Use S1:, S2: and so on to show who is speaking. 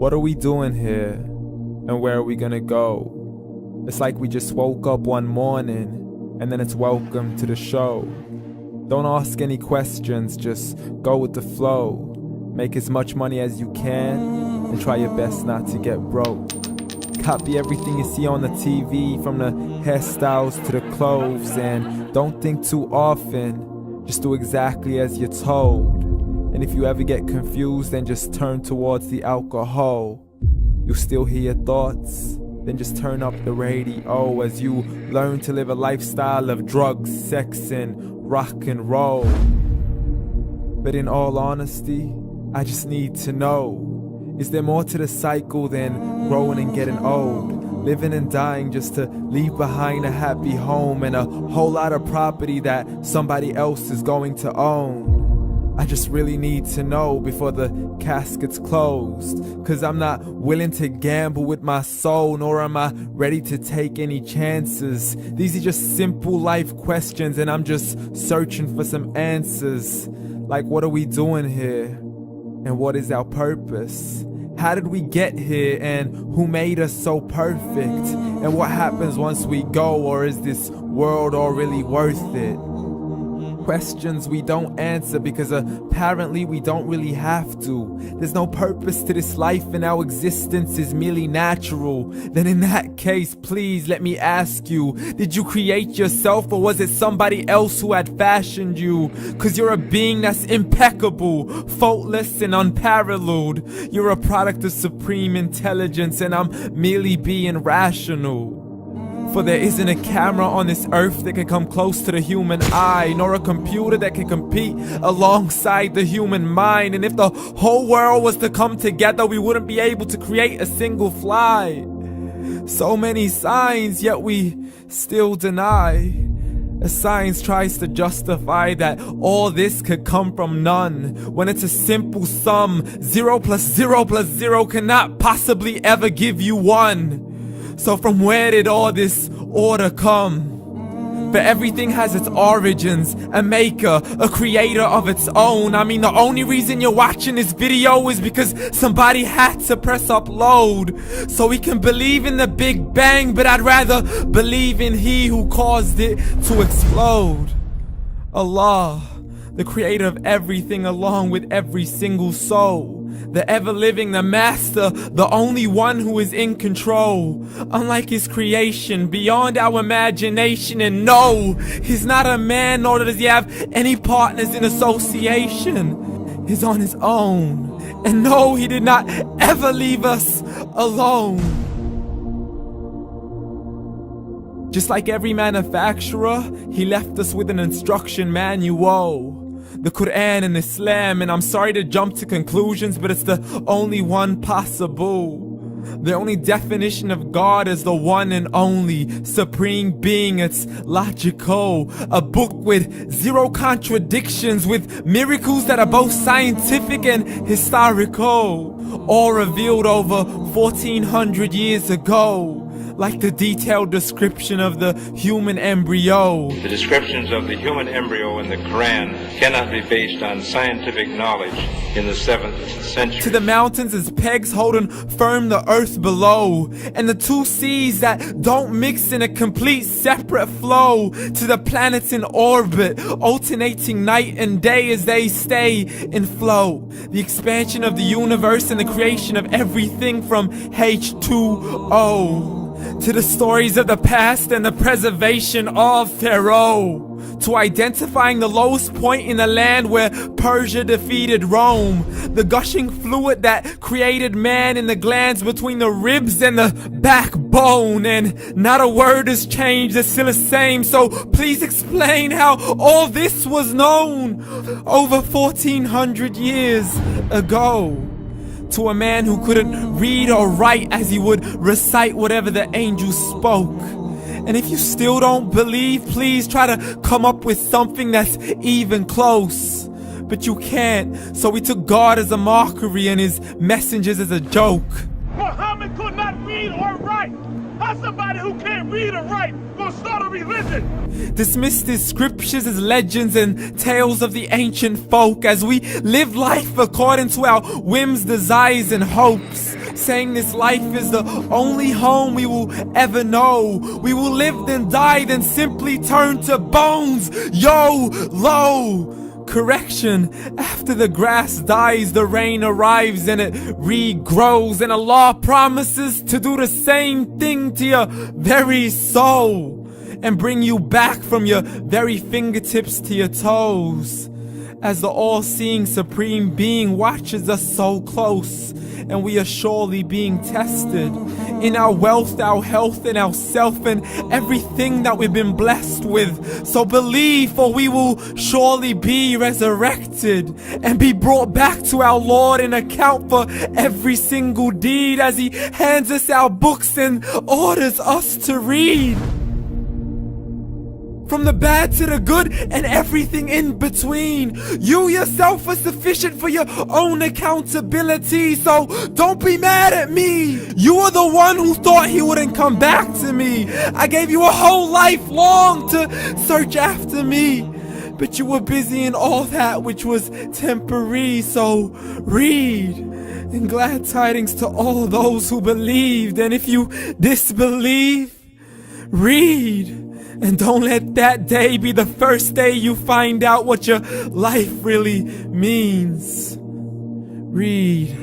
S1: What are we doing here? And where are we gonna go? It's like we just woke up one morning and then it's welcome to the show. Don't ask any questions, just go with the flow. Make as much money as you can and try your best not to get broke. Copy everything you see on the TV, from the hairstyles to the clothes, and don't think too often, just do exactly as you're told. And if you ever get confused, then just turn towards the alcohol. You'll still hear your thoughts, then just turn up the radio as you learn to live a lifestyle of drugs, sex, and rock and roll. But in all honesty, I just need to know, is there more to the cycle than growing and getting old? Living and dying just to leave behind a happy home and a whole lot of property that somebody else is going to own. I just really need to know before the casket's closed, 'cause I'm not willing to gamble with my soul, nor am I ready to take any chances. These are just simple life questions and I'm just searching for some answers. Like, what are we doing here? And what is our purpose? How did we get here, and who made us so perfect? And what happens once we go, or is this world all really worth it? Questions we don't answer because apparently we don't really have to. There's no purpose to this life and our existence is merely natural. Then in that case, please let me ask you, did you create yourself, or was it somebody else who had fashioned you? 'Cause you're a being that's impeccable, faultless and unparalleled. You're a product of supreme intelligence and I'm merely being rational. For there isn't a camera on this earth that can come close to the human eye, nor a computer that can compete alongside the human mind. And if the whole world was to come together, we wouldn't be able to create a single fly. So many signs, yet we still deny. As science tries to justify that all this could come from none, when it's a simple sum. 0 plus 0 plus 0 cannot possibly ever give you 1. So from where did all this order come? For everything has its origins, a maker, a creator of its own. I mean, the only reason you're watching this video is because somebody had to press upload. So we can believe in the Big Bang, but I'd rather believe in He who caused it to explode. Allah, the creator of everything along with every single soul. The ever-living, the master, the only one who is in control. Unlike his creation, beyond our imagination. And no, he's not a man, nor does he have any partners in association. He's on his own. And no, he did not ever leave us alone. Just like every manufacturer, he left us with an instruction manual. The Quran and Islam, and I'm sorry to jump to conclusions, but it's the only one possible. The only definition of God is the one and only supreme being. It's logical, a book with 0 contradictions, with miracles that are both scientific and historical, all revealed over 1400 years ago. Like the detailed description of the human embryo.
S2: The descriptions of the human embryo in the Quran cannot be based on scientific knowledge in the 7th century.
S1: To the mountains as pegs holding firm the earth below, and the 2 seas that don't mix in a complete separate flow. To the planets in orbit, alternating night and day as they stay in flow. The expansion of the universe and the creation of everything from H2O. To the stories of the past and the preservation of Pharaoh. To identifying the lowest point in the land where Persia defeated Rome. The gushing fluid that created man in the glands between the ribs and the backbone. And not a word has changed, it's still the same. So please explain how all this was known over 1400 years ago. To a man who couldn't read or write, as he would recite whatever the angels spoke. And if you still don't believe, please try to come up with something that's even close. But you can't, so we took God as a mockery and his messengers as a joke.
S3: Muhammad could not read or write. How's somebody who can't read or write gonna start a religion?
S1: Dismissed his scriptures as legends and tales of the ancient folk, as we live life according to our whims, desires, and hopes. saying this life is the only home we will ever know. We will live then die, then simply turn to bones. YOLO! Correction, after the grass dies, the rain arrives and it regrows, and Allah promises to do the same thing to your very soul and bring you back from your very fingertips to your toes, as the all-seeing supreme being watches us so close, and we are surely being tested in our wealth, our health, and our self, and everything that we've been blessed with. So believe, for we will surely be resurrected and be brought back to our Lord and account for every single deed, as He hands us our books and orders us to read. From the bad to the good and everything in between. You yourself are sufficient for your own accountability, so don't be mad at me. You are the one who thought He wouldn't come back to me. I gave you a whole life long to search after me, but you were busy in all that which was temporary. So read, and glad tidings to all those who believed. And if you disbelieve, read. And don't let that day be the first day you find out what your life really means. Read.